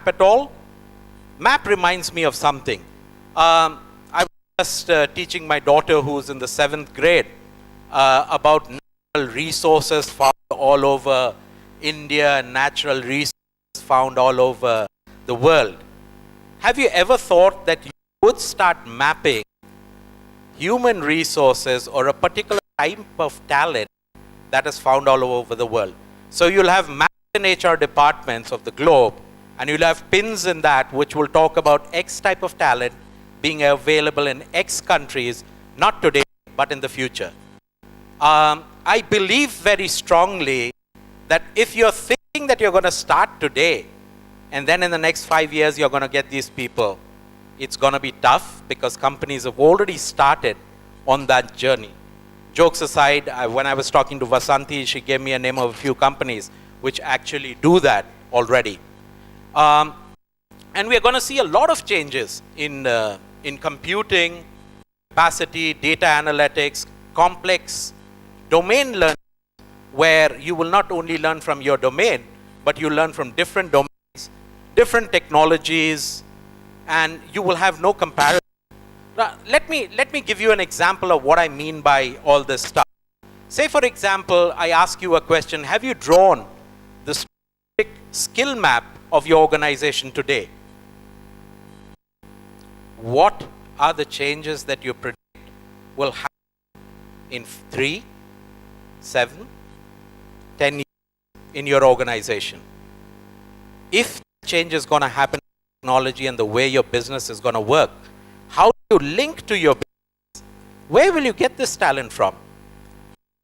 map at all? Map reminds me of something. I was just teaching my daughter, who's in the 7th grade, about natural resources found all over India and natural resources found all over the world. Have you ever thought that you would start mapping human resources or a particular type of talent that is found all over the world? So you'll have maps in HR departments of the globe, and you'll have pins in that which will talk about X type of talent being available in X countries, not today, but in the future. I believe very strongly that if you're thinking that you're going to start today, and then in the next 5 years you're going to get these people, it's going to be tough, because companies have already started on that journey. Jokes aside, when I was talking to Vasanthi, she gave me a name of a few companies which actually do that already. And we're going to see a lot of changes in computing, capacity, data analytics, complex domain learning, where you will not only learn from your domain, but you learn from different domains, different technologies, and you will have no comparison. Now, let me give you an example of what I mean by all this stuff. Say, for example, I ask you a question: have you drawn the specific skill map of your organization today? What are the changes that you predict will happen in 3, 7, 10 years in your organization? If change is going to happen in technology and the way your business is going to work, how do you link to your business? Where will you get this talent from?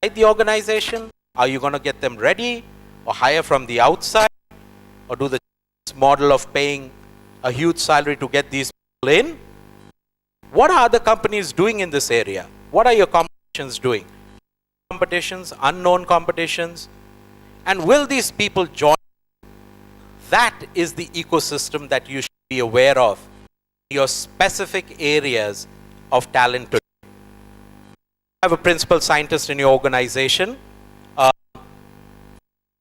Inside the organization? Are you going to get them ready or hire from the outside? Or do the model of paying a huge salary to get these people in? What are other companies doing in this area? What are your competitions doing? Competitions, unknown competitions? And will these people join? That is the ecosystem that you should be aware of, your specific areas of talent today. You have a principal scientist in your organization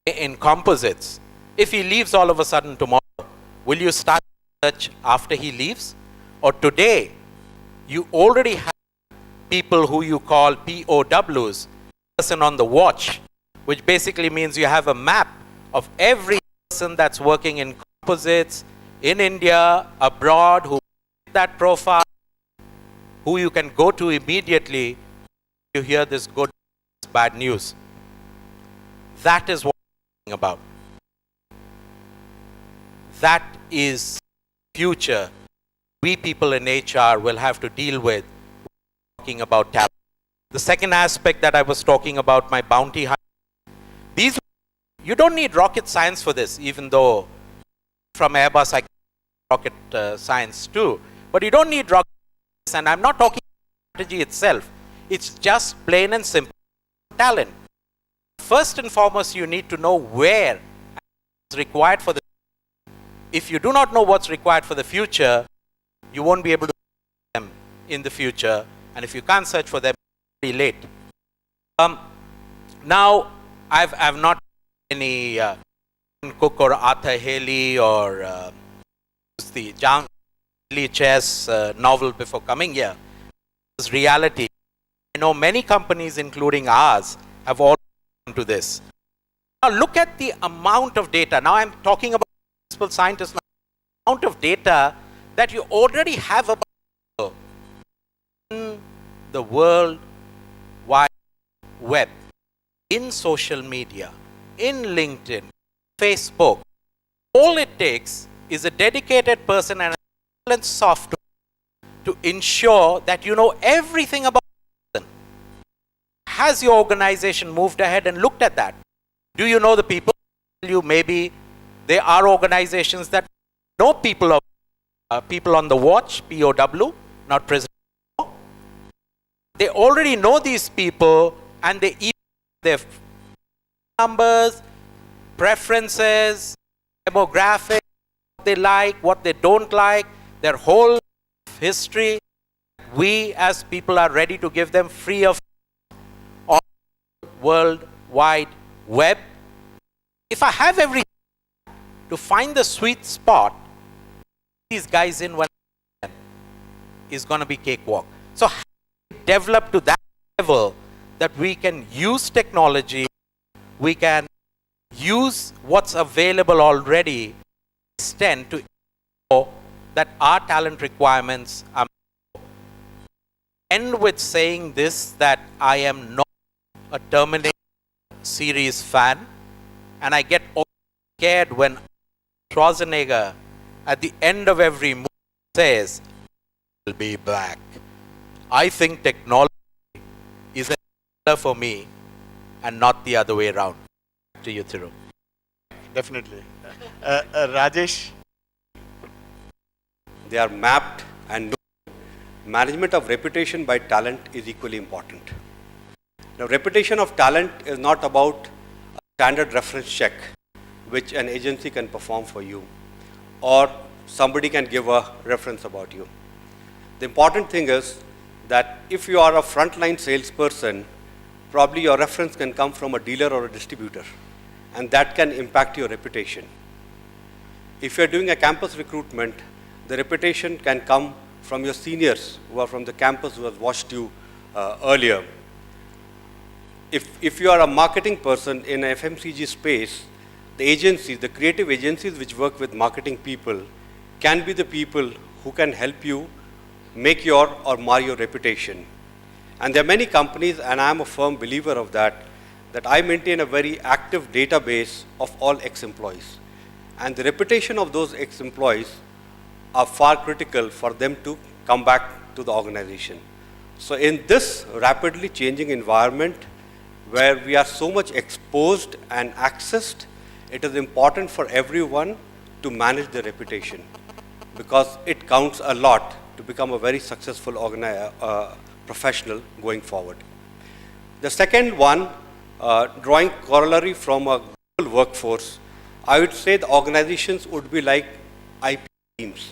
in composites. If he leaves all of a sudden tomorrow, will you start research after he leaves? Or today, you already have people who you call POWs, person on the watch, which basically means you have a map of every person that's working in composites, in India, abroad, who fit that profile, who you can go to immediately if you hear this good, bad news. That is what I'm talking about. That is future we people in HR will have to deal with talking about talent. The second aspect that I was talking about, my bounty hunter, you don't need rocket science for this, even though from Airbus I can rocket science too. But you don't need rocket science, and I'm not talking about strategy itself. It's just plain and simple talent. First and foremost, you need to know where is required for the. If you do not know what's required for the future, you won't be able to search them in the future, and if you can't search for them, it's pretty late. Now, I've not any Cook or Arthur Haley or the John Lee Chess novel before coming here. It's reality. I know many companies, including ours, have all into this. Now look at the amount of data. Now I'm talking about principal scientists. Now, the amount of data that you already have about people in the World Wide Web, in social media, in LinkedIn, Facebook. All it takes is a dedicated person and excellent software to ensure that you know everything about the person. Has your organization moved ahead and looked at that? Do you know the people? Maybe there are organizations that know people on the watch, POW, not present. They already know these people, and they even their numbers, preferences, demographics, what they like, what they don't like, their whole history. We as people are ready to give them free of on World Wide Web. If I have everything to find the sweet spot these guys in one is going to be cakewalk. So develop to that level that we can use technology, we can use what's available already, extend to show that our talent requirements are. End with saying this, that I am not a Terminator series fan, and I get scared when Schwarzenegger at the end of every movie says, "I'll be back." I think technology is a killer for me and not the other way around. To you, Thiru. Definitely. Rajesh? They are mapped, and management of reputation by talent is equally important. Now, reputation of talent is not about a standard reference check which an agency can perform for you, or somebody can give a reference about you. The important thing is that if you are a frontline salesperson, probably your reference can come from a dealer or a distributor, and that can impact your reputation. If you're doing a campus recruitment, the reputation can come from your seniors who are from the campus who have watched you earlier. If you are a marketing person in a FMCG space, the agencies, the creative agencies which work with marketing people can be the people who can help you make your or mar your reputation. And there are many companies, and I am a firm believer of that I maintain a very active database of all ex-employees. And the reputation of those ex-employees are far critical for them to come back to the organization. So in this rapidly changing environment where we are so much exposed and accessed, it is important for everyone to manage their reputation, because it counts a lot to become a very successful professional going forward. The second one, drawing corollary from a global workforce, I would say the organizations would be like IPL teams.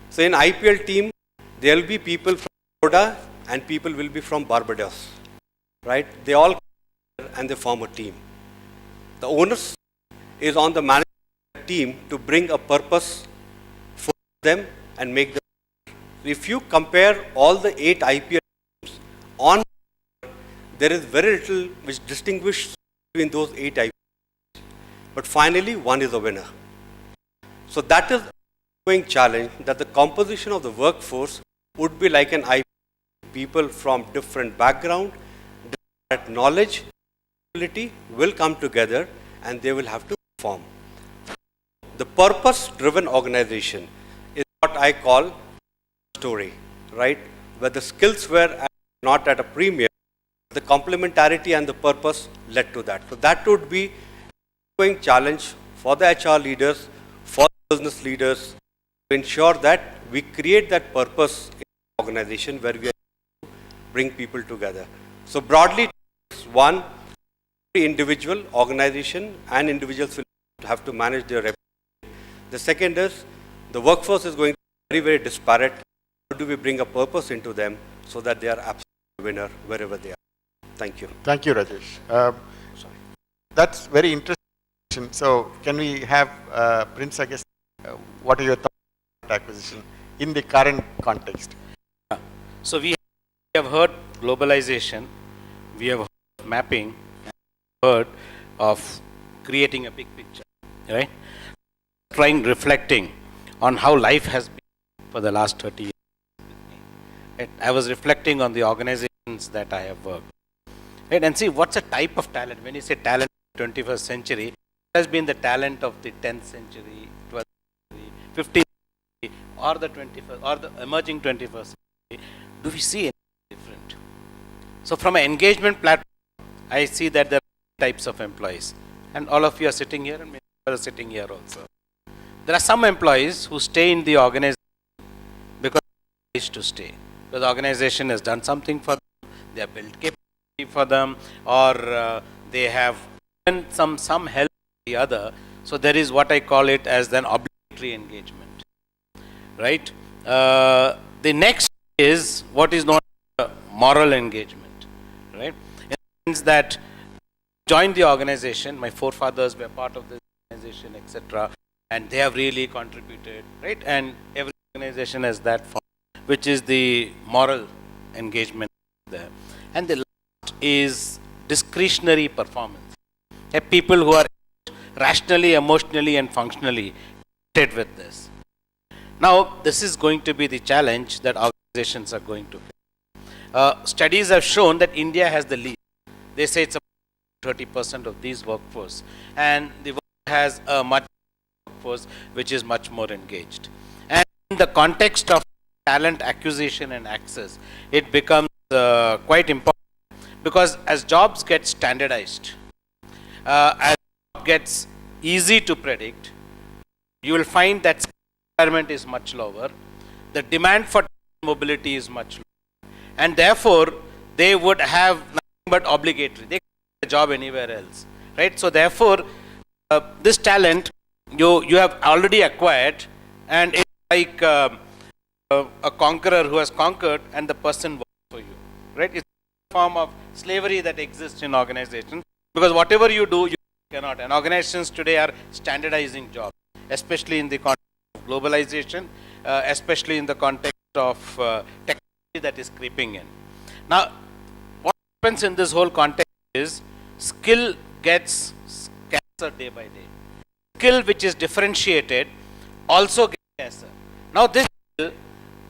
So in IPL team, there will be people from Florida and people will be from Barbados, right? They all come together and they form a team. The onus is on the management team to bring a purpose for them and make them. If you compare all the 8 IPL teams on, there is very little which distinguishes between those 8 IPL teams. But finally, one is a winner. So that is a challenge, that the composition of the workforce would be like an IPL. People from different background, different knowledge, ability will come together and they will have to perform. The purpose-driven organization is what I call story, right? Where the skills were not at a premium, the complementarity and the purpose led to that. So that would be a ongoing challenge for the HR leaders, for the business leaders, to ensure that we create that purpose in the organization where we are to bring people together. So broadly, one, individual, organization, and individuals will have to manage their reputation. The second is, the workforce is going to be very, very disparate. How do we bring a purpose into them so that they are absolute winner wherever they are? Thank you. Thank you, Rajesh. That's very interesting. So can we have Prince, I guess, what are your thoughts on acquisition in the current context? So we have heard globalization, we have heard of mapping, heard of creating a big picture, right? Reflecting on how life has been for the last 30 years. I was reflecting on the organizations that I have worked, right? And see, what's a type of talent? When you say talent in the 21st century, it has been the talent of the 10th century, 12th century, 15th century, or the 21st, or the emerging 21st century. Do we see anything different? So from an engagement platform, I see that there are types of employees, and all of you are sitting here, and many are sitting here also. There are some employees who stay in the organization because they wish to stay. Because the organization has done something for them, they have built capacity for them, or they have given some help to the other. So there is what I call it as an obligatory engagement, right? The next is what is known as moral engagement, right? It means that join the organization, my forefathers were part of this organization, etc. and they have really contributed, right? And every organization has that form, which is the moral engagement there. And the last is discretionary performance. People who are rationally, emotionally, and functionally connected with this. Now, this is going to be the challenge that organizations are going to face. Studies have shown that India has the lead. They say it's about 30% of these workforce, and the world has a much workforce which is much more engaged. And in the context of talent acquisition and access, it becomes quite important, because as jobs get standardized, as it gets easy to predict, you will find that requirement is much lower, the demand for mobility is much lower, and therefore they would have nothing but obligatory. They can get a job anywhere else, right? So therefore, this talent you have already acquired, and it's like a conqueror who has conquered, and the person works for you, right? It's a form of slavery that exists in organizations, because whatever you do, you cannot. And organizations today are standardizing jobs, especially in the context of globalization, especially in the context of technology that is creeping in. Now, what happens in this whole context is skill gets scarcer day by day. Skill which is differentiated also gets scarcer. Now, this skill,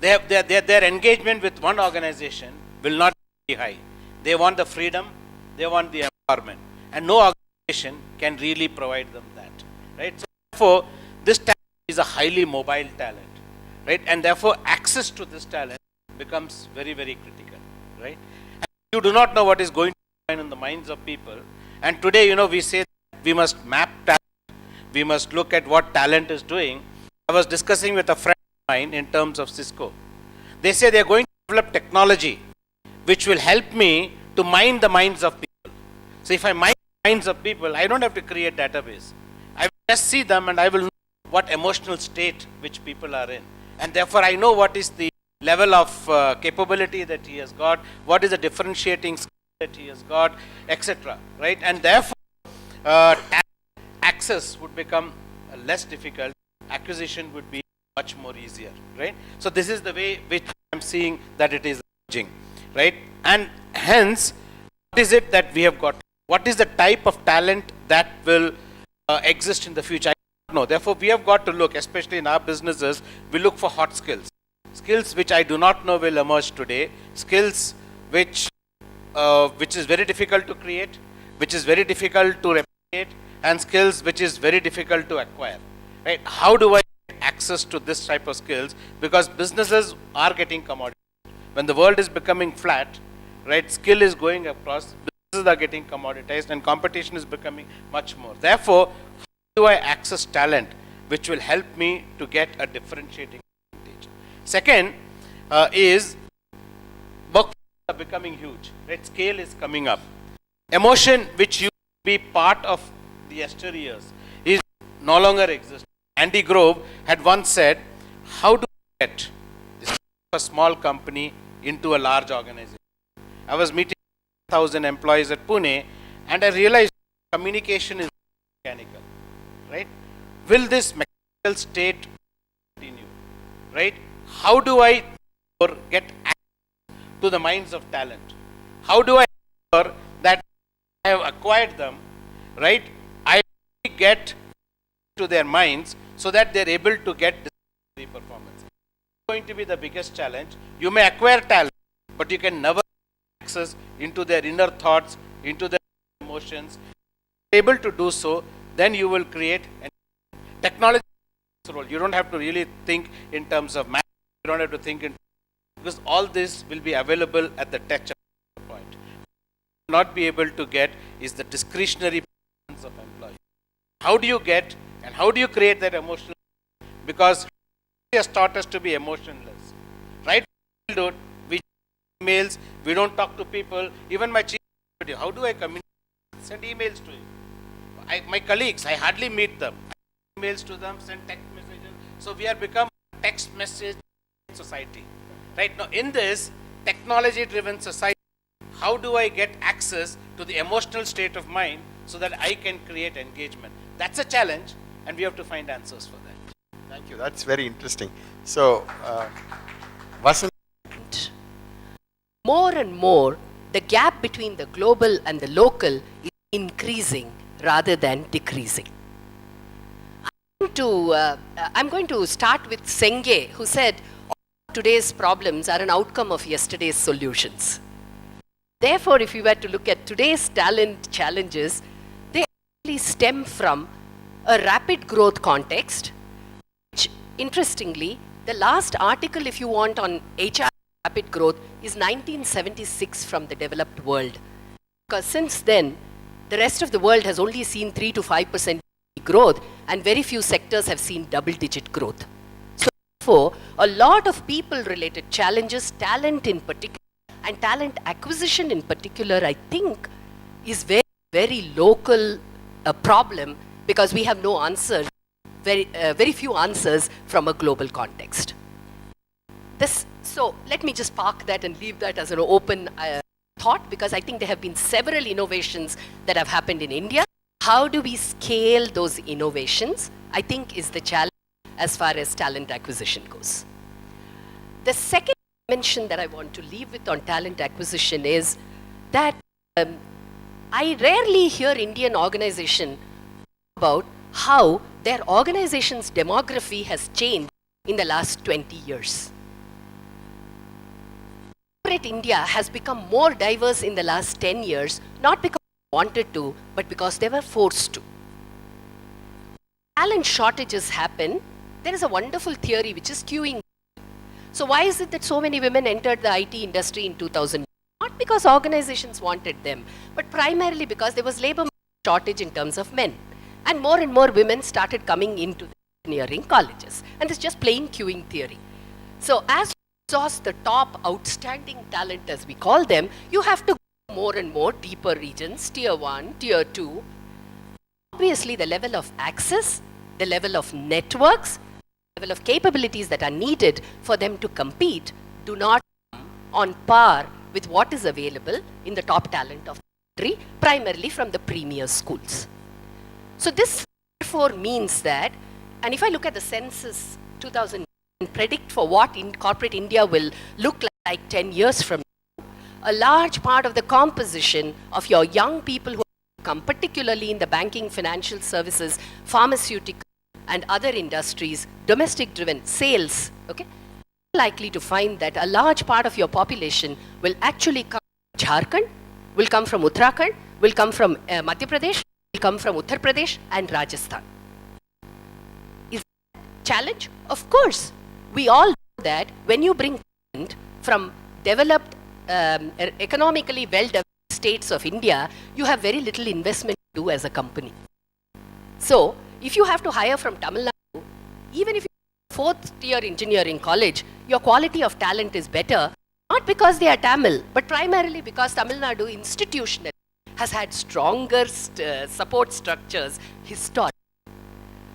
their engagement with one organization will not be high. They want the freedom, they want the empowerment, and no organization can really provide them that, right? So therefore, this talent is a highly mobile talent, right? And therefore, access to this talent becomes very, very critical, right? And you do not know what is going to happen in the minds of people. And today, we say that we must map talent, we must look at what talent is doing. I was discussing with a friend of mine in terms of Cisco. They say they are going to develop technology which will help me to mine the minds of people. So if I mine the minds of people, I don't have to create database. I will just see them, and I will know what emotional state which people are in. And therefore, I know what is the level of capability that he has got, what is the differentiating skill that he has got, etc. Right? And therefore, access would become less difficult, acquisition would be much more easier, right? So this is the way which I'm seeing that it is changing, right? And hence, what is it that we have got? What is the type of talent that will exist in the future? I don't know. Therefore, we have got to look, especially in our businesses, we look for hot skills. Skills which I do not know will emerge today. Skills which is very difficult to create, which is very difficult to replicate, and skills which is very difficult to acquire, right? How do I get access to this type of skills? Because businesses are getting commoditized. When the world is becoming flat, right, skill is going across, businesses are getting commoditized, and competition is becoming much more. Therefore, how do I access talent which will help me to get a differentiating advantage? Second is workforce are becoming huge, right? Scale is coming up. Emotion which used to be part of the yesteryears is no longer exists. Andy Grove had once said, how do we get a small company into a large organization? I was meeting 1,000 employees at Pune, and I realized communication is mechanical, right? Will this mechanical state continue, right? How do I get access to the minds of talent? How do I ensure that I have acquired them, right? I get to their minds so that they're able to get this performance. It's going to be the biggest challenge. You may acquire talent, but you can never access into their inner thoughts, into their emotions. If you're able to do so, then you will create technology role. You don't have to really think in terms of math. You don't have to think in, because all this will be available at the touch of the point. What you will not be able to get is the discretionary of employees. How do you get and how do you create that emotional? Because he has taught us to be emotionless, right? We emails, we don't talk to people. Even my chief, how do I communicate? Send emails to him. My colleagues, I hardly meet them. I send emails to them, send text messages. So we have become a text message society, right? Now in this technology-driven society, how do I get access to the emotional state of mind so that I can create engagement? That's a challenge, And we have to find answers for that. Thank you. That's very interesting. So, Vasant, More and more, the gap between the global and the local is increasing rather than decreasing. I'm going to start with Senge, who said, today's problems are an outcome of yesterday's solutions. Therefore, if you were to look at today's talent challenges, they actually stem from a rapid growth context, which, interestingly, the last article, if you want, on HR rapid growth is 1976 from the developed world. Because since then, the rest of the world has only seen 3 to 5% growth, and very few sectors have seen double-digit growth. So, therefore, a lot of people-related challenges, talent in particular, and talent acquisition in particular, I think, is very, very local problem, because we have no answers, very few answers from a global context. So let me just park that and leave that as an open thought, because I think there have been several innovations that have happened in India. How do we scale those innovations, I think, is the challenge as far as talent acquisition goes. The second dimension that I want to leave with on talent acquisition is that I rarely hear Indian organizations about how their organization's demography has changed in the last 20 years. Corporate India has become more diverse in the last 10 years, not because they wanted to, but because they were forced to. Talent shortages happen. There is a wonderful theory which is queuing. So why is it that so many women entered the IT industry in 2000? Not because organizations wanted them, but primarily because there was labor shortage in terms of men. And more women started coming into the engineering colleges. And it's just plain queuing theory. So as resource the top outstanding talent, as we call them, you have to go more and more deeper regions, tier 1, tier 2. Obviously, the level of access, the level of networks, the level of capabilities that are needed for them to compete do not come on par with what is available in the top talent of the country, primarily from the premier schools. So this therefore means that, and if I look at the census 2000 and predict for what in corporate India will look like 10 years from now, a large part of the composition of your young people who come, particularly in the banking, financial services, pharmaceutical, and other industries, domestic-driven sales, okay, likely to find that a large part of your population will actually come from Jharkhand, will come from Uttarakhand, will come from Madhya Pradesh, will come from Uttar Pradesh and Rajasthan. Is that a challenge? Of course. We all know that when you bring talent from developed, economically well-developed states of India, you have very little investment to do as a company. So, if you have to hire from Tamil Nadu, even if you're fourth tier engineering college, your quality of talent is better, not because they are Tamil, but primarily because Tamil Nadu institutionally has had stronger support structures historically.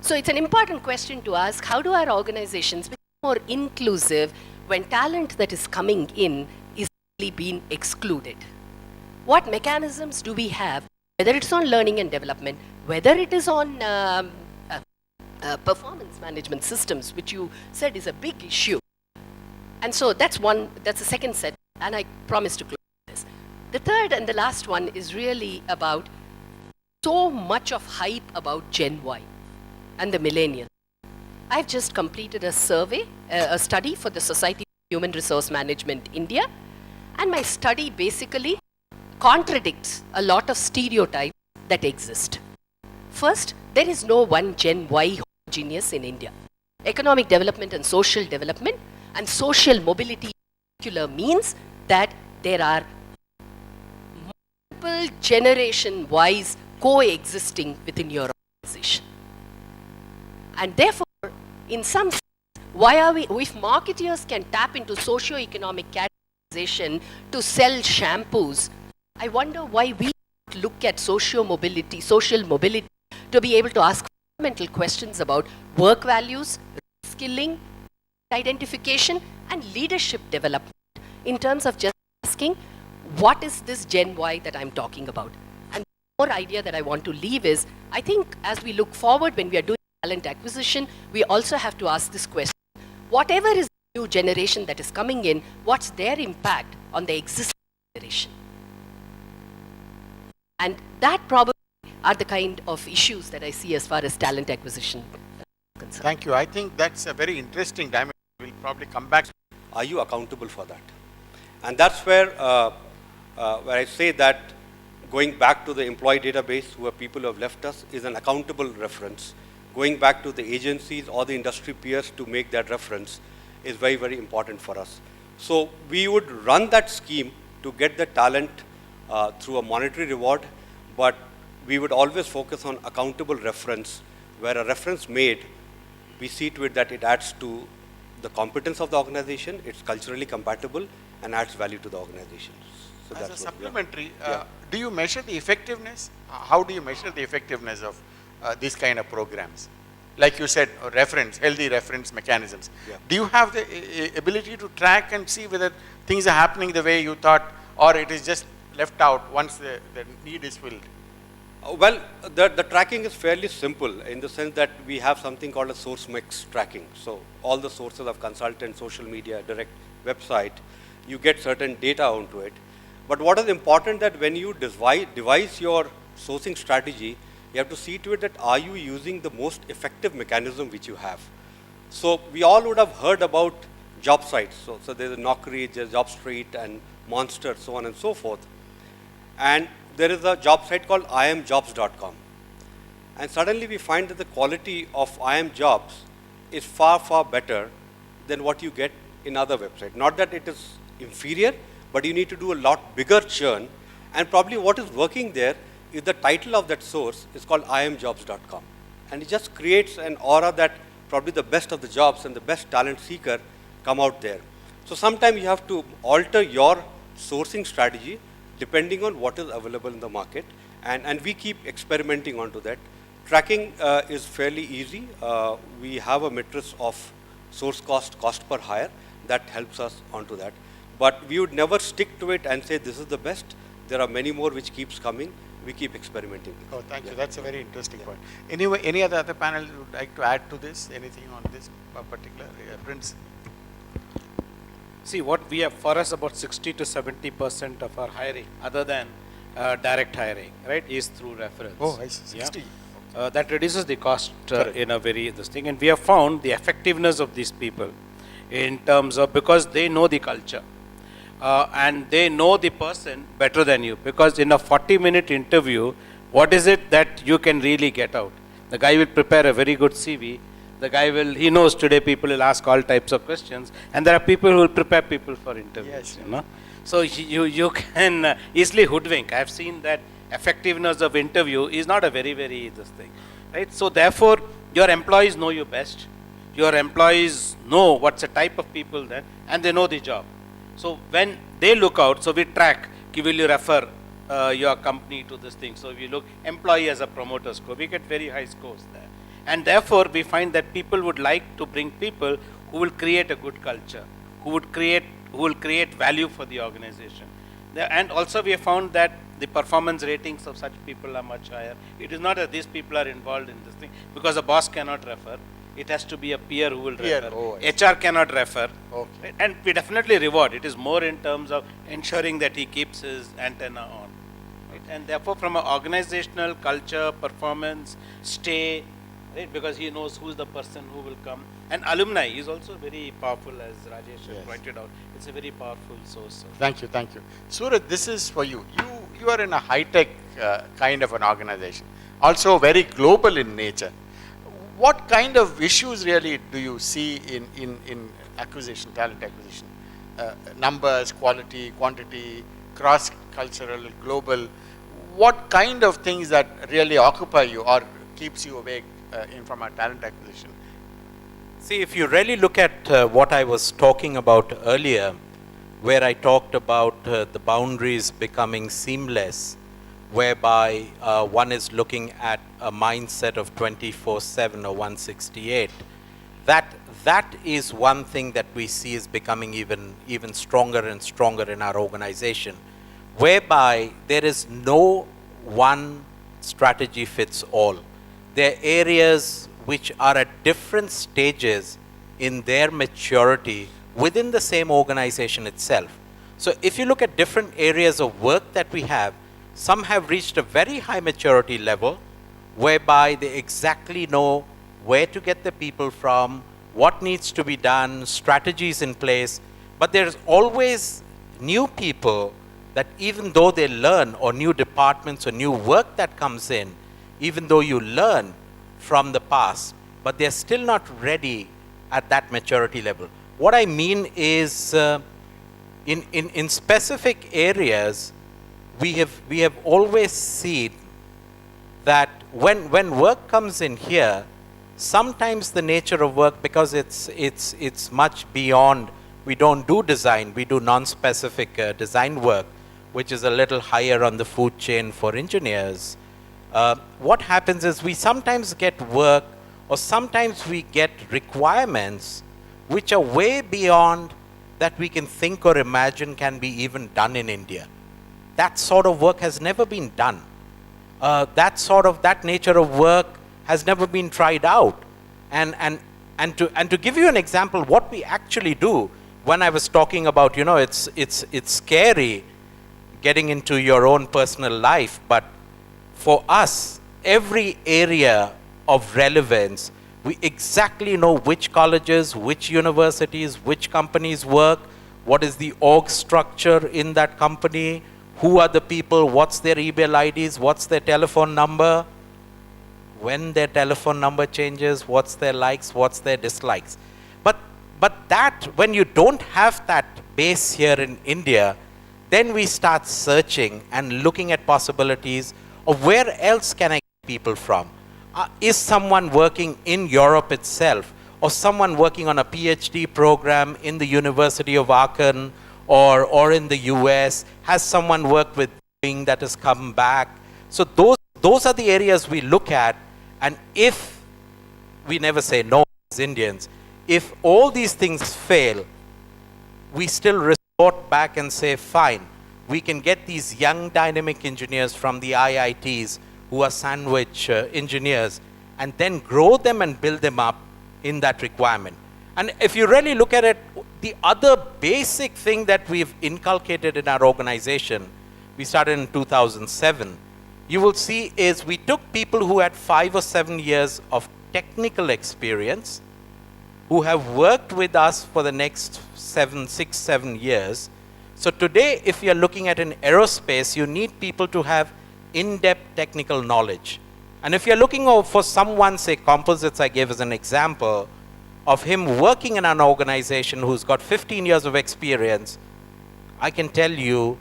So it's an important question to ask, how do our organizations become more inclusive when talent that is coming in is really being excluded? What mechanisms do we have, whether it's on learning and development, whether it is on performance management systems, which you said is a big issue. And so that's the second set, and I promise to close this. The third and the last one is really about so much of hype about Gen Y and the millennials. I've just completed a survey, a study for the Society of Human Resource Management India, and my study basically contradicts a lot of stereotypes that exist. First, there is no one Gen Y genius in India. Economic development and social development and social mobility in particular means that there are multiple generation-wise coexisting within your organization. And therefore, in some sense, why are we, if marketeers can tap into socio-economic categorization to sell shampoos, I wonder why we look at social mobility to be able to ask fundamental questions about work values, skilling, identification, and leadership development in terms of just asking, what is this Gen Y that I'm talking about? And the more idea that I want to leave is, I think as we look forward when we are doing talent acquisition, we also have to ask this question. Whatever is the new generation that is coming in, what's their impact on the existing generation? And that probably are the kind of issues that I see as far as talent acquisition is concerned. Thank you. I think that's a very interesting dimension. We'll probably come back. Are you accountable for that? And that's where I say that going back to the employee database, who are people who have left us, is an accountable reference. Going back to the agencies or the industry peers to make that reference is very, very important for us. So we would run that scheme to get the talent through a monetary reward, but we would always focus on accountable reference, where a reference made, we see to it that it adds to the competence of the organization, it's culturally compatible, and adds value to the organization. So As a what- supplementary, Yeah. do you measure the effectiveness? How do you measure the effectiveness of these kind of programs? Like you said, reference, healthy reference mechanisms. Yeah. Do you have the ability to track and see whether things are happening the way you thought, or it is just left out once the need is filled? Well, the tracking is fairly simple in the sense that we have something called a source mix tracking. So all the sources of consultant, social media, direct website, you get certain data onto it. But what is important that when you devise your sourcing strategy, you have to see to it that are you using the most effective mechanism which you have. So we all would have heard about job sites. So there's a Naukri, there's JobStreet and Monster, so on and so forth. And there is a job site called imjobs.com. And suddenly we find that the quality of imjobs is far, far better than what you get in other websites. Not that it is inferior, but you need to do a lot bigger churn. And probably what is working there is the title of that source is called imjobs.com. And it just creates an aura that probably the best of the jobs and the best talent seeker come out there. So sometimes you have to alter your sourcing strategy depending on what is available in the market. And we keep experimenting onto that. Tracking is fairly easy. We have a matrix of source cost, cost per hire that helps us onto that. But we would never stick to it and say this is the best. There are many more which keeps coming. We keep experimenting. Oh, thank you. That's a very interesting point. Anyway, any other panel would like to add to this? Anything on this particular? Prince? See, what we have for us, about 60 to 70% of our hiring, other than direct hiring, right, is through reference. Oh, I see. Yeah. 60. That reduces the cost Correct. in a very this thing, and we have found the effectiveness of these people in terms of, because they know the culture and they know the person better than you, because in a 40-minute interview, what is it that you can really get out? The guy will prepare a very good CV. The guy he knows today people will ask all types of questions, and there are people who will prepare people for interviews. Yes. You know, so you can easily hoodwink. I have seen that effectiveness of interview is not a very this thing, right? So therefore, your employees know you best. Your employees know what's the type of people then, and they know the job. So when they look out, so we track, will you refer your company to this thing? So we look employee as a promoter score, we get very high scores there. And therefore, we find that people would like to bring people who will create a good culture, who will create value for the organization. And also we have found that the performance ratings of such people are much higher. It is not that these people are involved in this thing, because a boss cannot refer. It has to be a peer who will Peer, refer. oh, I HR cannot refer. Okay. Right? And we definitely reward. It is more in terms of ensuring that he keeps his antenna on. Right? And therefore, from an organizational culture, performance, stay, right? Because he knows who is the person who will come. And alumni is also very powerful, as Rajesh Yes. pointed out. It's a very powerful source. Thank you, thank you. Suraj, this is for you. You are in a high-tech kind of an organization, also very global in nature. What kind of issues really do you see in acquisition, talent acquisition? Numbers, quality, quantity, cross-cultural, global. What kind of things that really occupy you or keeps you awake from a talent acquisition? See, if you really look at what I was talking about earlier, where I talked about the boundaries becoming seamless, whereby one is looking at a mindset of 24/7 or 168, that is one thing that we see is becoming even stronger and stronger in our organization, whereby there is no one strategy fits all. There are areas which are at different stages in their maturity within the same organization itself. So if you look at different areas of work that we have, some have reached a very high maturity level whereby they exactly know where to get the people from, what needs to be done, strategies in place. But there's always new people that even though they learn, or new departments or new work that comes in, even though you learn from the past, but they're still not ready at that maturity level. What I mean is, in specific areas, we have always seen that when work comes in here, sometimes the nature of work, because it's much beyond, we don't do design, we do non-specific design work, which is a little higher on the food chain for engineers. What happens is we sometimes get work, or sometimes we get requirements which are way beyond that we can think or imagine can be even done in India. That sort of work has never been done. That nature of work has never been tried out. And to give you an example, what we actually do, when I was talking about, it's scary getting into your own personal life, but for us, every area of relevance, we exactly know which colleges, which universities, which companies work, what is the org structure in that company, who are the people, what's their email IDs, what's their telephone number, when their telephone number changes, what's their likes, what's their dislikes. But that, when you don't have that base here in India, then we start searching and looking at possibilities of where else can I get people from. Is someone working in Europe itself, or someone working on a PhD program in the University of Aachen, or in the US? Has someone worked with Boeing that has come back? So those are the areas we look at, and if we never say no as Indians, if all these things fail, we still resort back and say, fine, we can get these young dynamic engineers from the IITs who are sandwich engineers, and then grow them and build them up in that requirement. And if you really look at it, the other basic thing that we've inculcated in our organization, we started in 2007, you will see is we took people who had 5 or 7 years of technical experience, who have worked with us for the next 6, 7 years. So today, if you're looking at an aerospace, you need people to have in-depth technical knowledge. And if you're looking for someone, say composites, I gave as an example, of him working in an organization who's got 15 years of experience, I can tell you,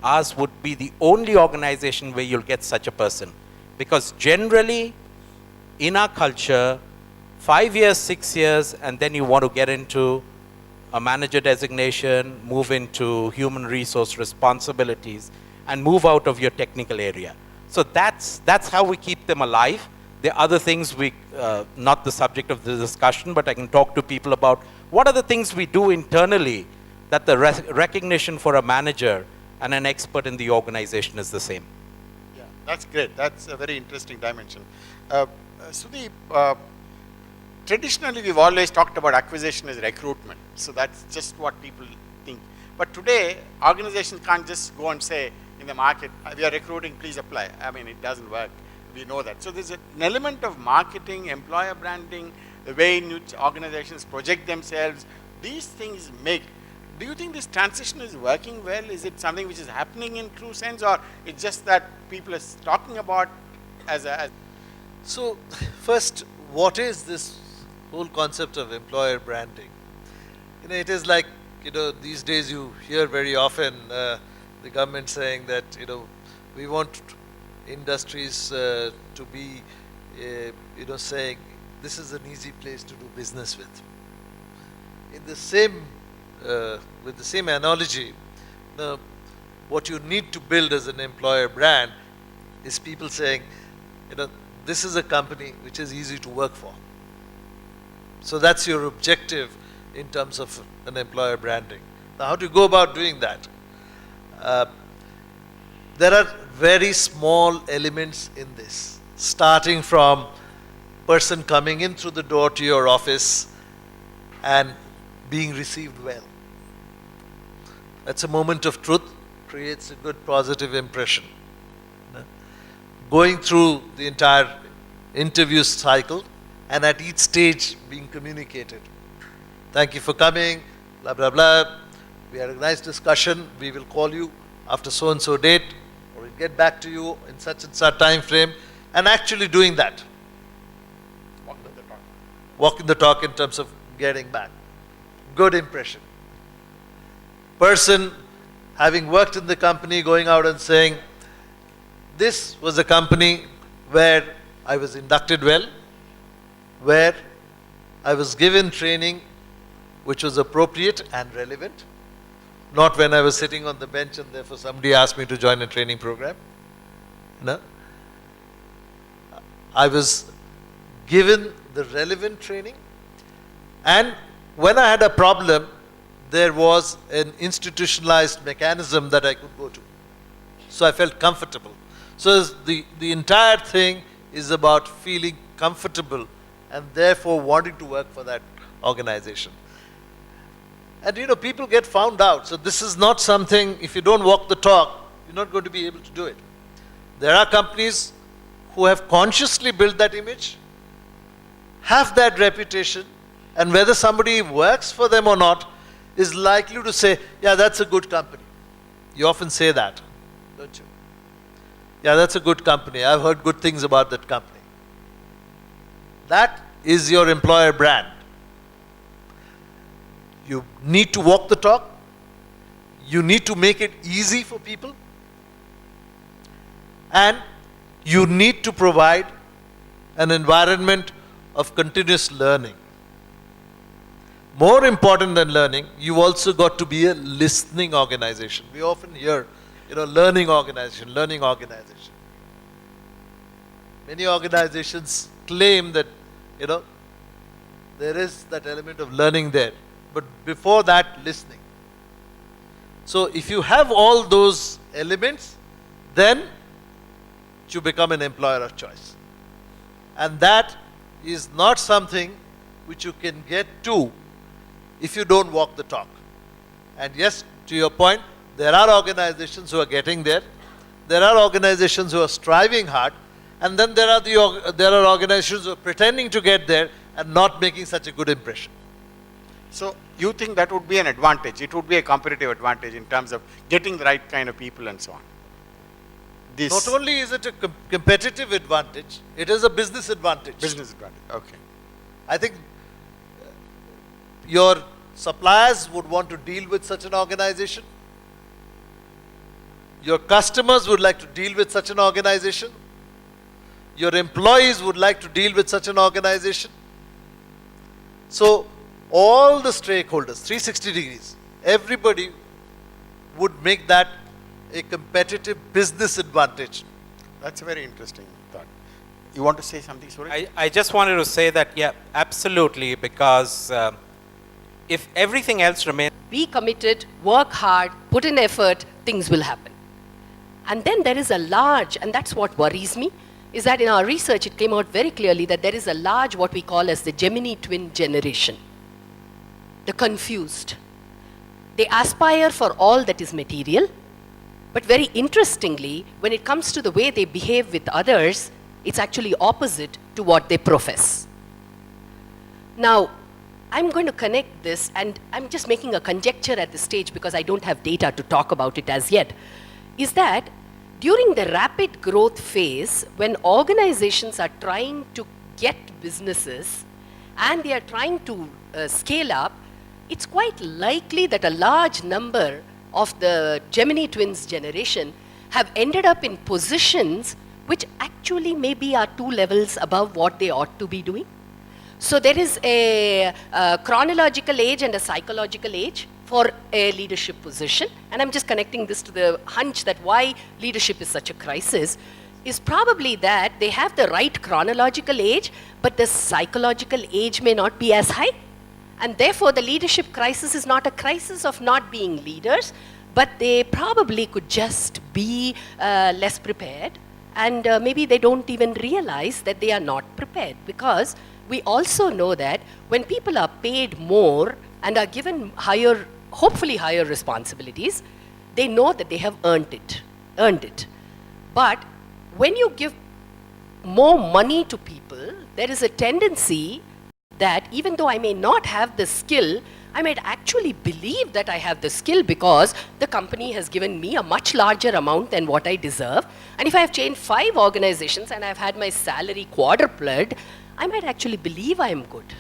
ours would be the only organization where you'll get such a person. Because generally, in our culture, 5 years, 6 years, and then you want to get into a manager designation, move into human resource responsibilities, and move out of your technical area. So that's how we keep them alive. There are other things not the subject of the discussion, but I can talk to people about what are the things we do internally that the recognition for a manager and an expert in the organization is the same. Yeah, that's great. That's a very interesting dimension. Sudeep, traditionally we've always talked about acquisition as recruitment. So that's just what people think. But today, organizations can't just go and say in the market, we are recruiting, please apply. I mean, it doesn't work. We know that. So there's an element of marketing, employer branding, the way in which organizations project themselves. These things make. Do you think this transition is working well? Is it something which is happening in true sense, or it's just that people are talking about as a... So first, what is this whole concept of employer branding? It is like, these days you hear very often the government saying that, we want industries to be, saying this is an easy place to do business with. In the same, with the same analogy, what you need to build as an employer brand is people saying, this is a company which is easy to work for. So that's your objective in terms of an employer branding. Now, how do you go about doing that? There are very small elements in this, starting from person coming in through the door to your office and being received well. That's a moment of truth, creates a good positive impression. Going through the entire interview cycle and at each stage being communicated. Thank you for coming, blah, blah, blah. We had a nice discussion. We will call you after so and so date, or we'll get back to you in such and such time frame, and actually doing that. Walking the talk. Walking the talk in terms of getting back. Good impression. Person having worked in the company going out and saying, this was a company where I was inducted well, where I was given training which was appropriate and relevant, not when I was sitting on the bench and therefore somebody asked me to join a training program. No. I was given the relevant training, and when I had a problem, there was an institutionalized mechanism that I could go to. So I felt comfortable. So the entire thing is about feeling comfortable and therefore wanting to work for that organization. And you know, people get found out. So this is not something, if you don't walk the talk, you're not going to be able to do it. There are companies who have consciously built that image, have that reputation, and whether somebody works for them or not is likely to say, yeah, that's a good company. You often say that, don't you? Yeah, that's a good company. I've heard good things about that company. That is your employer brand. You need to walk the talk. You need to make it easy for people. And you need to provide an environment of continuous learning. More important than learning, you also got to be a listening organization. We often hear, you know, learning organization, learning organization. Many organizations claim that, you know, there is that element of learning there. But before that, listening. So if you have all those elements, then you become an employer of choice. And that is not something which you can get to if you don't walk the talk. And yes, to your point, there are organizations who are getting there. There are organizations who are striving hard. And then there are organizations who are pretending to get there and not making such a good impression. So you think that would be an advantage? It would be a competitive advantage in terms of getting the right kind of people and so on. This Not only is it a competitive advantage, it is a business advantage. business advantage. Okay. I think your suppliers would want to deal with such an organization. Your customers would like to deal with such an organization. Your employees would like to deal with such an organization. So all the stakeholders, 360 degrees, everybody would make that a competitive business advantage. That's a very interesting thought. You want to say something, Suraj? I just wanted to say that, yeah, absolutely, because if everything else remains, Be committed, work hard, put in effort, things will happen. And then there is a large, and that's what worries me, is that in our research it came out very clearly that there is a large, what we call as the Gemini twin generation. The confused. They aspire for all that is material, but very interestingly, when it comes to the way they behave with others, it's actually opposite to what they profess. Now, I'm going to connect this, and I'm just making a conjecture at this stage because I don't have data to talk about it as yet, is that during the rapid growth phase, when organizations are trying to get businesses and they are trying to scale up, it's quite likely that a large number of the Gemini twins generation have ended up in positions which actually maybe are 2 levels above what they ought to be doing. So there is a chronological age and a psychological age for a leadership position. And I'm just connecting this to the hunch that why leadership is such a crisis is probably that they have the right chronological age, but the psychological age may not be as high. And therefore, the leadership crisis is not a crisis of not being leaders, but they probably could just be less prepared and maybe they don't even realize that they are not prepared, because we also know that when people are paid more and are given higher, hopefully higher responsibilities, they know that they have earned it. But when you give more money to people, there is a tendency that even though I may not have the skill, I might actually believe that I have the skill because the company has given me a much larger amount than what I deserve. And if I have changed 5 organizations and I've had my salary quadrupled, I might actually believe I am good.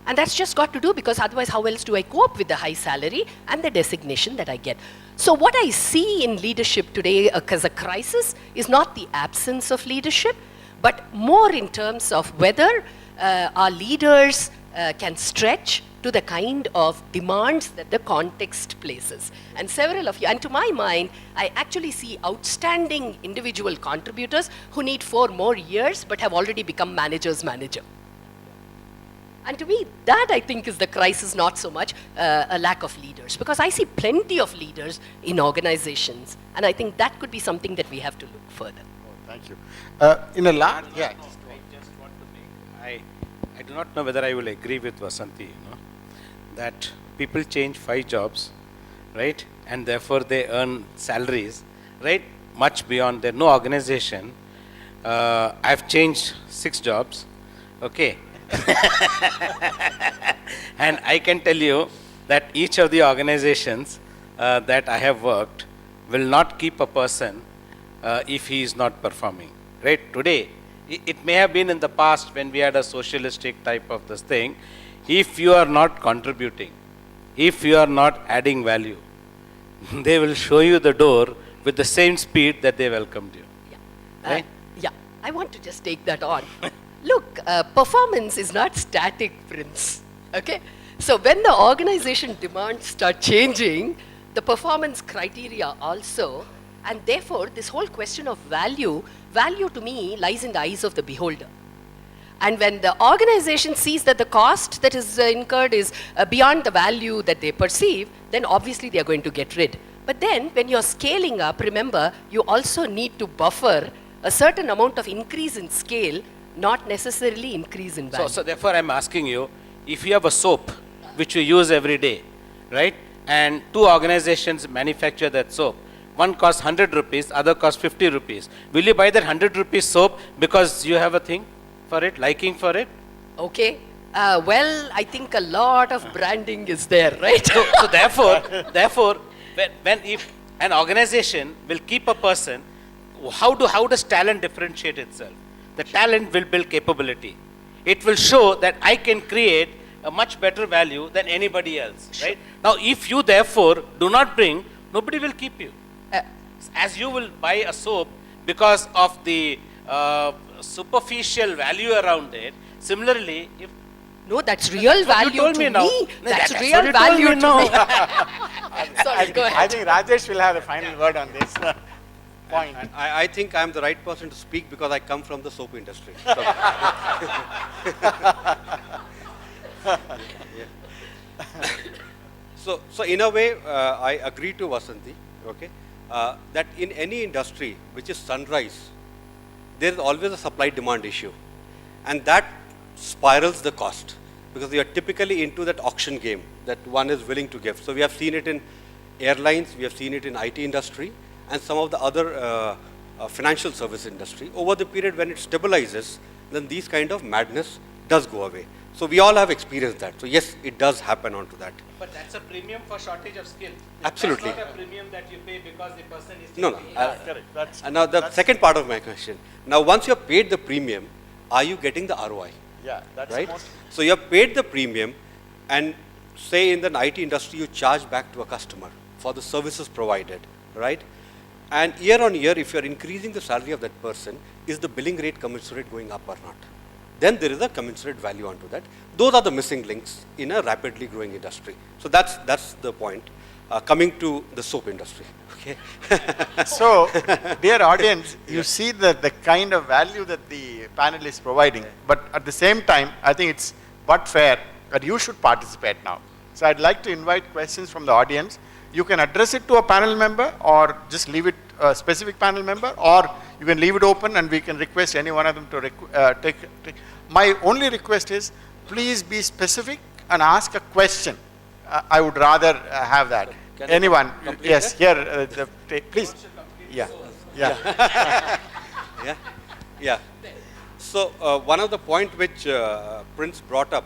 And that's just got to do, because otherwise how else do I cope with the high salary and the designation that I get? So what I see in leadership today as a crisis is not the absence of leadership, but more in terms of whether our leaders can stretch to the kind of demands that the context places. And several of you, and to my mind, I actually see outstanding individual contributors who need 4 more years but have already become manager's manager. And to me, that I think is the crisis, not so much a lack of leaders, because I see plenty of leaders in organizations, and I think that could be something that we have to look further. Oh, thank you. In a large, yeah. I just want to make, I do not know whether I will agree with Vasanthi, that people change 5 jobs, right? And therefore they earn salaries, right? Much beyond their, no organization. I've changed 6 jobs, okay? And I can tell you that each of the organizations that I have worked will not keep a person if he is not performing. Right? Today, it may have been in the past when we had a socialistic type of this thing. If you are not contributing, if you are not adding value, they will show you the door with the same speed that they welcomed you. Yeah. Right? Yeah, I want to just take that on. Look, performance is not static, Prince. Okay? So when the organization demands start changing, the performance criteria also, and therefore this whole question of value to me lies in the eyes of the beholder. And when the organization sees that the cost that is incurred is beyond the value that they perceive, then obviously they are going to get rid. But then when you're scaling up, remember, you also need to buffer a certain amount of increase in scale, not necessarily increase in value. So therefore I'm asking you, if you have a soap which you use every day, right? And 2 organizations manufacture that soap. One costs 100 rupees, other costs 50 rupees. Will you buy that 100 rupees soap because you have a thing for it, liking for it? Okay. Well, I think a lot of branding is there, right? So therefore, when if an organization will keep a person, how does talent differentiate itself? The talent will build capability. It will show that I can create a much better value than anybody else, right? Now, if you therefore do not bring, nobody will keep you. As you will buy a soap because of the superficial value around it, similarly, if No, that's real value told to me me. now. That's That's real what you told value me to now. me. Sorry, go I ahead. think Rajesh will have the final word on this point. I think I'm the right person to speak because I come from the soap industry. So, so in a way, I agree to Vasanthi, okay, that in any industry which is sunrise, there is always a supply-demand issue. And that spirals the cost because we are typically into that auction game that one is willing to give. So we have seen it in airlines, we have seen it in IT industry, and some of the other financial service industry. Over the period when it stabilizes, then these kind of madness does go away. So we all have experienced that. So yes, it does happen onto that. But that's a premium for shortage of skill. Absolutely. That's not a premium that you pay because the person is No, no. taking Correct. That's, And now the second part of my question. Now once you have paid the premium, are you getting the ROI? yeah, that's Right? most. So you have paid the premium and say in the IT industry you charge back to a customer for the services provided, right? And year on year, if you are increasing the salary of that person, is the billing rate commensurate going up or not? Then there is a commensurate value onto that. Those are the missing links in a rapidly growing industry. So that's the point. Coming to the soap industry, okay? So, dear audience, you see the kind of value that the panel is providing, but at the same time, I think it's but fair that you should participate now. So, I'd like to invite questions from the audience. You can address it to a panel member or just leave it a specific panel member, or You can leave it open and we can request any one of them to take. My only request is, please be specific and ask a question. I would rather have that. Can I Anyone? complete Yes, that? here, please. Yeah, yeah. Yeah, yeah. So one of the point which Prince brought up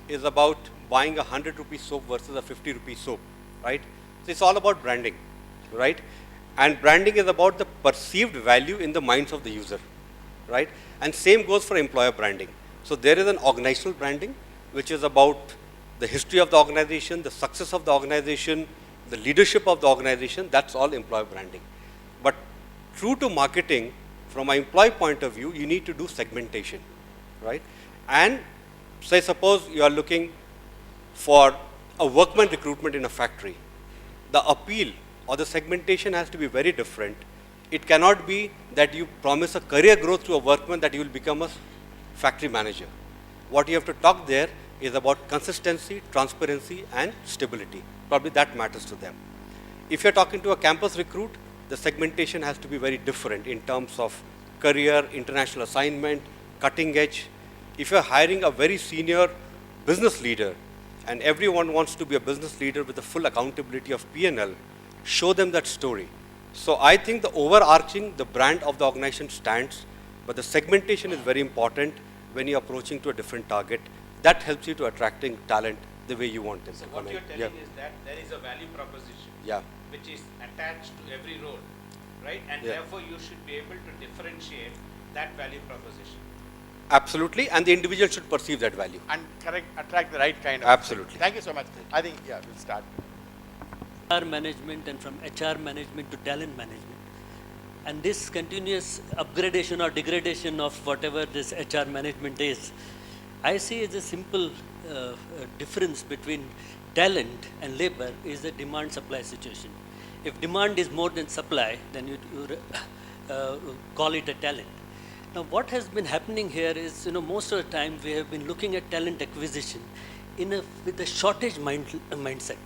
is about buying a 100 rupee soap versus a 50 rupee soap, right? So it's all about branding, right? And branding is about the perceived value in the minds of the user, right? And same goes for employer branding. So there is an organizational branding, which is about the history of the organization, the success of the organization, the leadership of the organization. That's all employer branding. But true to marketing, from an employee point of view, you need to do segmentation, right? And say suppose you are looking for a workman recruitment in a factory. The appeal or the segmentation has to be very different. It cannot be that you promise a career growth to a workman that you will become a factory manager. What you have to talk there is about consistency, transparency, and stability. Probably that matters to them. If you're talking to a campus recruit, the segmentation has to be very different in terms of career, international assignment, cutting edge. If you're hiring a very senior business leader and everyone wants to be a business leader with the full accountability of P&L, show them that story. So I think the overarching, the brand of the organization stands, but the segmentation is very important when you're approaching to a different target. That helps you to attracting talent the way you want it. So what you're telling is that there is a value proposition Yeah. which is attached to every role, right? And Yeah. therefore you should be able to differentiate that value proposition. Absolutely, and the individual should perceive that value. And correct, attract the right kind of. Absolutely. Thank you so much. I think, yeah, we'll start. HR management and from HR management to talent management. And this continuous upgradation or degradation of whatever this HR management is, I see as a simple difference between talent and labor is the demand supply situation. If demand is more than supply, then you call it a talent. Now what has been happening here is, most of the time we have been looking at talent acquisition with a shortage mindset.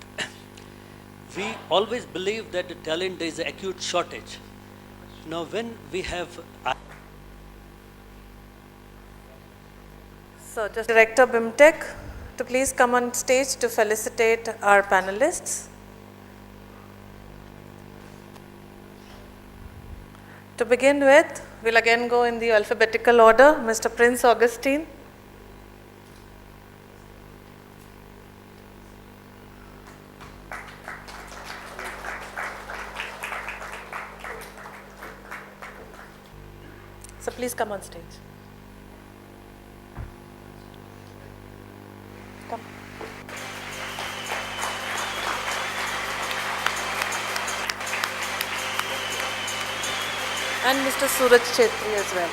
We always believe that the talent is an acute shortage. Now when we have So just Director BIMTech to please come on stage to felicitate our panelists. To begin with, we'll again go in the alphabetical order. Mr. Prince Augustine. So please come on stage. Come. And Mr. Suraj Chetri as well.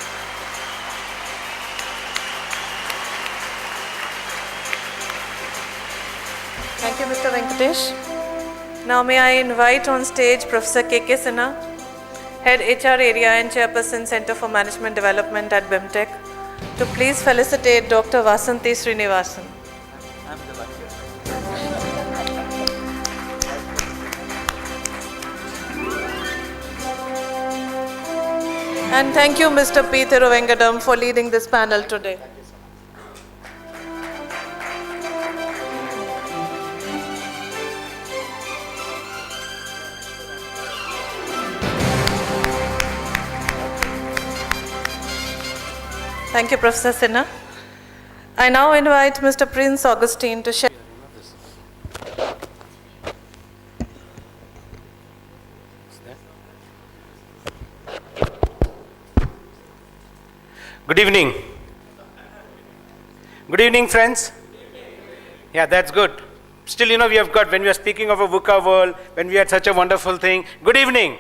Thank you, Mr. Venkatesh. Now may I invite on stage Professor K.K. Sinha, Head HR Area and Chairperson Center for Management Development at BIMTech, to please felicitate Dr. Vasanthi Srinivasan. And thank you, Mr. P. Thiruvengadam, for leading this panel today. Thank you, Professor Sinha. I now invite Mr. Prince Augustine to share. Good evening. Good evening, friends. Yeah, that's good. Still, we have got, when we are speaking of a VUCA world, when we had such a wonderful thing, good evening.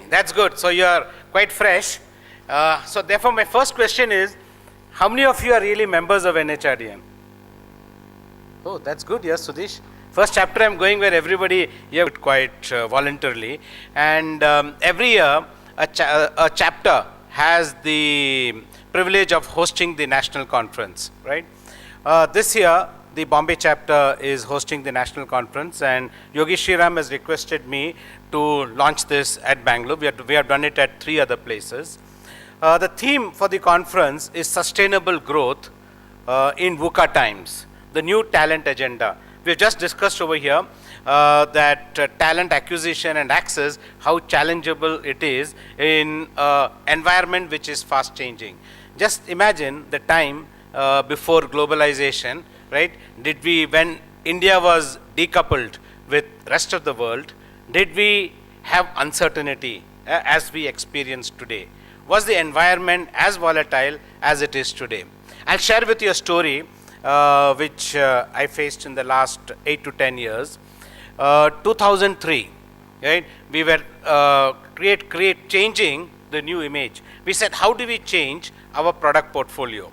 That's good. So you are quite fresh. So therefore, my first question is, how many of you are really members of NHRDM? Oh, that's good. Yes, Sudesh. First chapter I'm going where everybody here quite voluntarily. And every year, a chapter has the privilege of hosting the national conference, right? This year, the Bombay chapter is hosting the national conference, and Yogi Shriram has requested me to launch this at Bangalore. We have done it at 3 other places. The theme for the conference is sustainable growth in VUCA times, the new talent agenda. We have just discussed over here that talent acquisition and access, how challengeable it is in environment which is fast changing. Just imagine the time before globalization, right? When India was decoupled with rest of the world, did we have uncertainty as we experience today? Was the environment as volatile as it is today? I'll share with you a story which I faced in the last 8 to 10 years. 2003, right? We were changing the new image. We said, how do we change our product portfolio?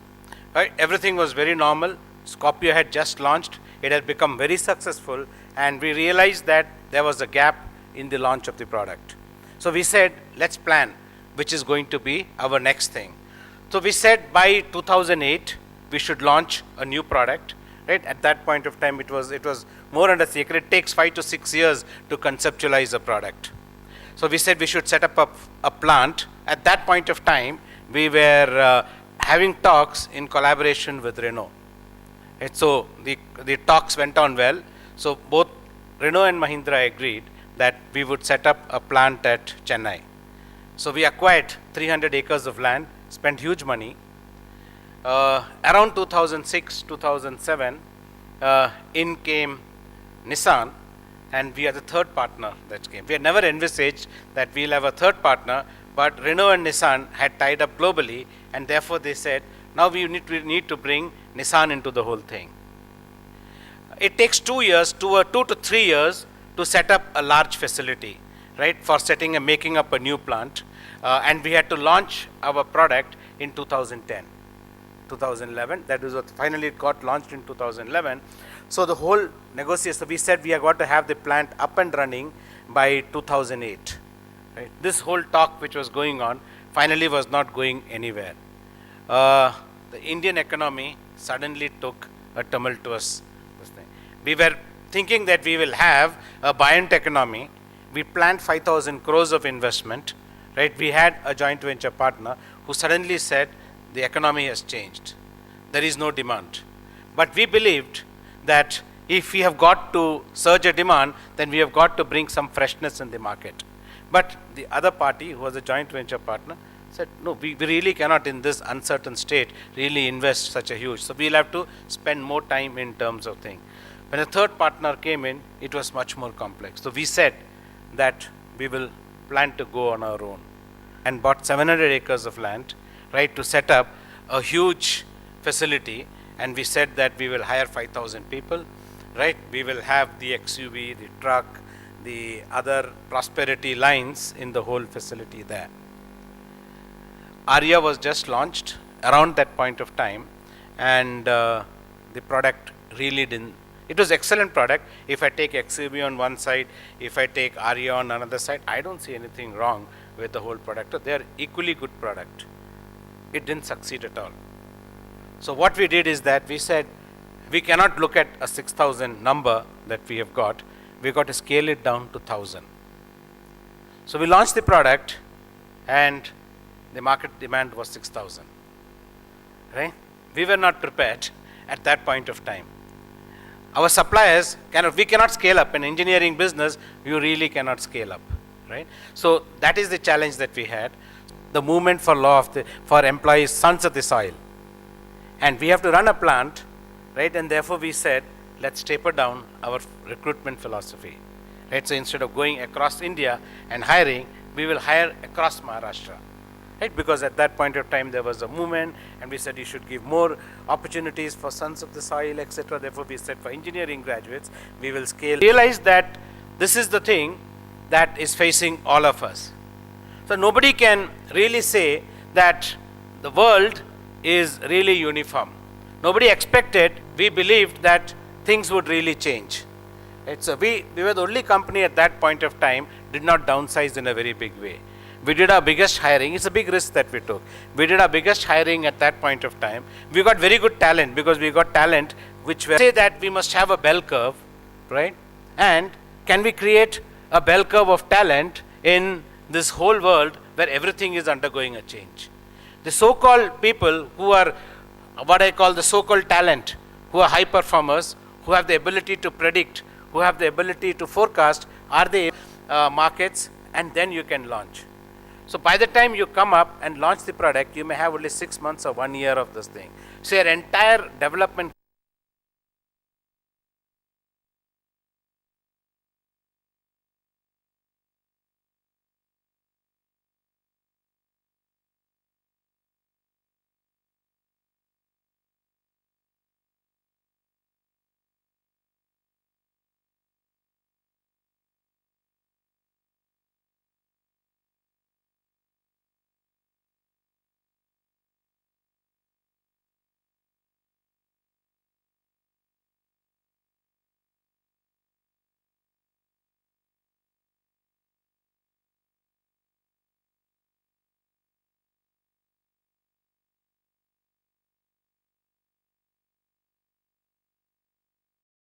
Right? Everything was very normal. Scorpio had just launched. It had become very successful, and we realized that there was a gap in the launch of the product. So we said, let's plan which is going to be our next thing. So we said by 2008 we should launch a new product. Right? At that point of time, it was more under secret. It takes 5 to 6 years to conceptualize a product. So we said we should set up a plant. At that point of time, we were having talks in collaboration with Renault. Right? So the talks went on well. So both Renault and Mahindra agreed that we would set up a plant at Chennai. So we acquired 300 acres of land, spent huge money. Around 2006, 2007, in came Nissan, and we are the third partner that came. We had never envisaged that we'll have a third partner, but Renault and Nissan had tied up globally, and therefore they said, now we need to bring Nissan into the whole thing. It takes 2 years, 2 to 3 years to set up a large facility, right, for setting and making up a new plant, and we had to launch our product in 2010. 2011, that was what finally it got launched in 2011. So the whole negotiation, so we said we are going to have the plant up and running by 2008. Right? This whole talk which was going on finally was not going anywhere. The Indian economy suddenly took a tumultuous thing. We were thinking that we will have a buoyant economy. We planned 5,000 crores of investment. Right? We had a joint venture partner who suddenly said, the economy has changed. There is no demand. But we believed that if we have got to surge a demand, then we have got to bring some freshness in the market. But the other party, who was a joint venture partner, said, no, we really cannot in this uncertain state really invest such a huge. So we'll have to spend more time in terms of thing. When a third partner came in, it was much more complex. So we said that we will plan to go on our own, and bought 700 acres of land, right, to set up a huge facility, and we said that we will hire 5,000 people, right? We will have the XUV, the truck, the other prosperity lines in the whole facility there. Aria was just launched around that point of time, and the product really didn't. It was excellent product. If I take XUV on one side, if I take Aria on another side, I don't see anything wrong with the whole product. They are equally good product. It didn't succeed at all. So what we did is that we said, we cannot look at a 6,000 number that we have got. We got to scale it down to 1,000. So we launched the product, and the market demand was 6,000. Right? We were not prepared at that point of time. Our suppliers we cannot scale up. In engineering business, you really cannot scale up. Right? So that is the challenge that we had. The movement for employees, sons of the soil. And we have to run a plant, right? And therefore we said, let's taper down our recruitment philosophy. Right? So instead of going across India and hiring, we will hire across Maharashtra. Right? Because at that point of time there was a movement, and we said you should give more opportunities for sons of the soil, etc. Therefore we said for engineering graduates, we will scale. Realize that this is the thing that is facing all of us. So nobody can really say that the world is really uniform. Nobody expected, we believed that things would really change. Right? So we were the only company at that point of time did not downsize in a very big way. We did our biggest hiring. It's a big risk that we took. We did our biggest hiring at that point of time. We got very good talent, because we got talent which were say that we must have a bell curve, right? And can we create a bell curve of talent in this whole world where everything is undergoing a change? The so-called people who are what I call the so-called talent, who are high performers, who have the ability to predict, who have the ability to forecast, are the markets, and then you can launch. So by the time you come up and launch the product, you may have only 6 months or 1 year of this thing. So your entire development